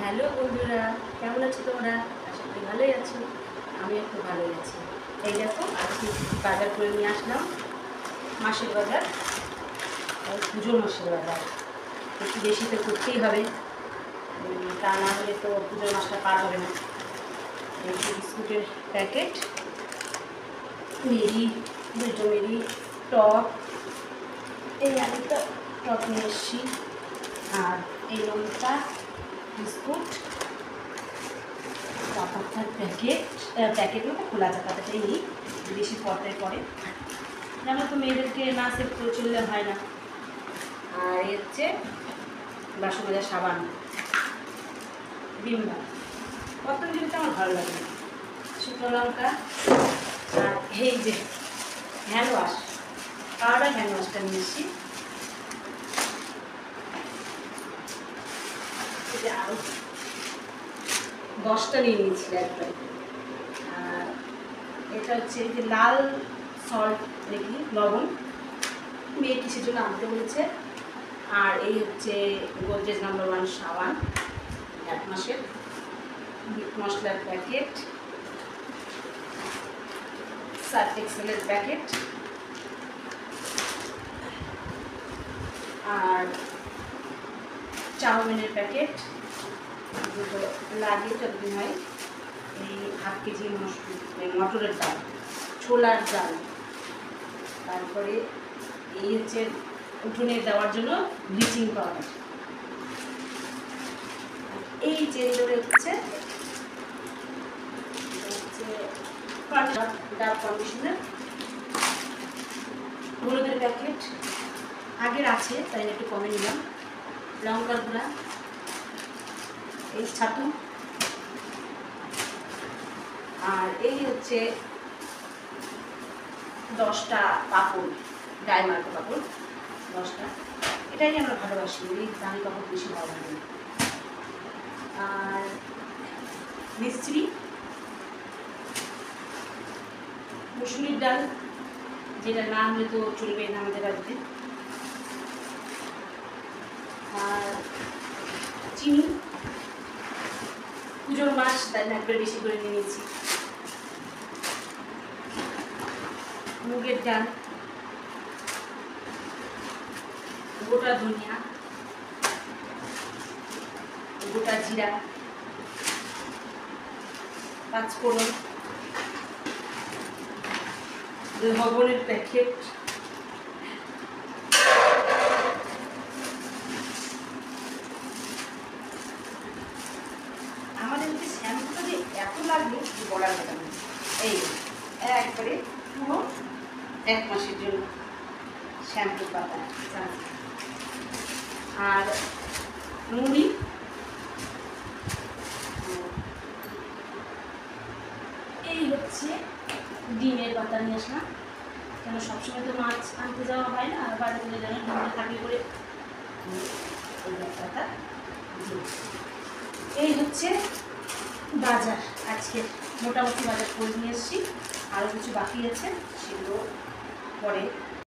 Hello বন্ধুরা, কেমন আছো তোমরা? আশা করি ভালোই আছো। আমি একটু ভালোই আছি। এই দেখো, আজকে বাজার করে নিয়ে আসলাম, মাসের বাজার, পুজোর মাসের বাজার। একটু বেশি তো করতেই হবে, তা না হলে তো পুজোর মাসটা পার হবে না। এই বিস্কুটের প্যাকেট, মেরি, দুটো মেরি, টপ, এই আরেকটা টপ নিয়ে এসছি, আর এই লঙ্কা বিস্কুট, পাতার প্যাকেট মতো খোলা আছে, পাতাটাই নিই, বেশি পর্দায় পরে। জানো তো, মেয়েদেরকে না সেভ করে চললে হয় না। আর এই হচ্ছে বাসন মাজার সাবান, বিমলা, কত জিনিস আমার ভালো লাগে। শুকনো লঙ্কা, আর এই যে হ্যান্ড ওয়াশ, পাউডার হ্যান্ড ওয়াশটা নিয়ে এসেছি। আরও 10টা নিয়ে নিয়েছিল একবার। আর এটা হচ্ছে এই যে লাল সল্ট, দেখি লবণ, মেয়ে কিসের জন্য আনতে বলেছে। আর এই হচ্ছে গোদরেজ নাম্বার 1 সাবান, 1 মাসের। মিট মশলার প্যাকেট, সার্ফ এক্সেলের প্যাকেট, আর চাউমিনের প্যাকেট, দুটো লাগিয়ে যতদিন হয়। এই 1/2 কেজি মটরের ডাল, ছোলার ডাল, তারপরে এই হচ্ছে উঠোনে দেওয়ার জন্য ব্লিচিং পাউডার। এই চেঞ্জরে হচ্ছে ডাব কন্ডিশনার, হলুদের প্যাকেট আগের আছে, তাই একটু কমে নিলাম। লঙ্কার গুঁড়া, এই ছাতু, আর এই হচ্ছে 10টা পাপড়, ডায়মার্ক পাপড় 10টা। এটাই আমরা ভালোবাসি, এই দামি কাপড় বেশি ভালো লাগে। আর মিস্ত্রি, মুসুরির ডাল, যেটা না হলে তো চলবে না আমাদের বাড়িতে। আর চিনি, পুজোর মাস তাই না একবার বেশি করে নিয়ে নিয়েছি। মুগের ডাল, গোটা ধনিয়া, গোটা জিরা, পাঁচফোড়ন, লবণের প্যাকেট, আমাদের মধ্যে শ্যাম্পুটা যে এত লাগলো বলার কথা না। এই একবারে পুরো 1 মাসের জন্য শ্যাম্পু পাতা। আর মুড়ি, এই হচ্ছে ডিমের পাতা নিয়ে আসলাম, কেন সবসময় তো মাছ আনতে যাওয়া হয় না, আর বাড়িতে যেন ডিমে থাকে করে পাতা। এই হচ্ছে বাজার, আজকে মোটামুটি বাজার করে নিয়ে এসেছি, আরও কিছু বাকি আছে, সেগুলো পরে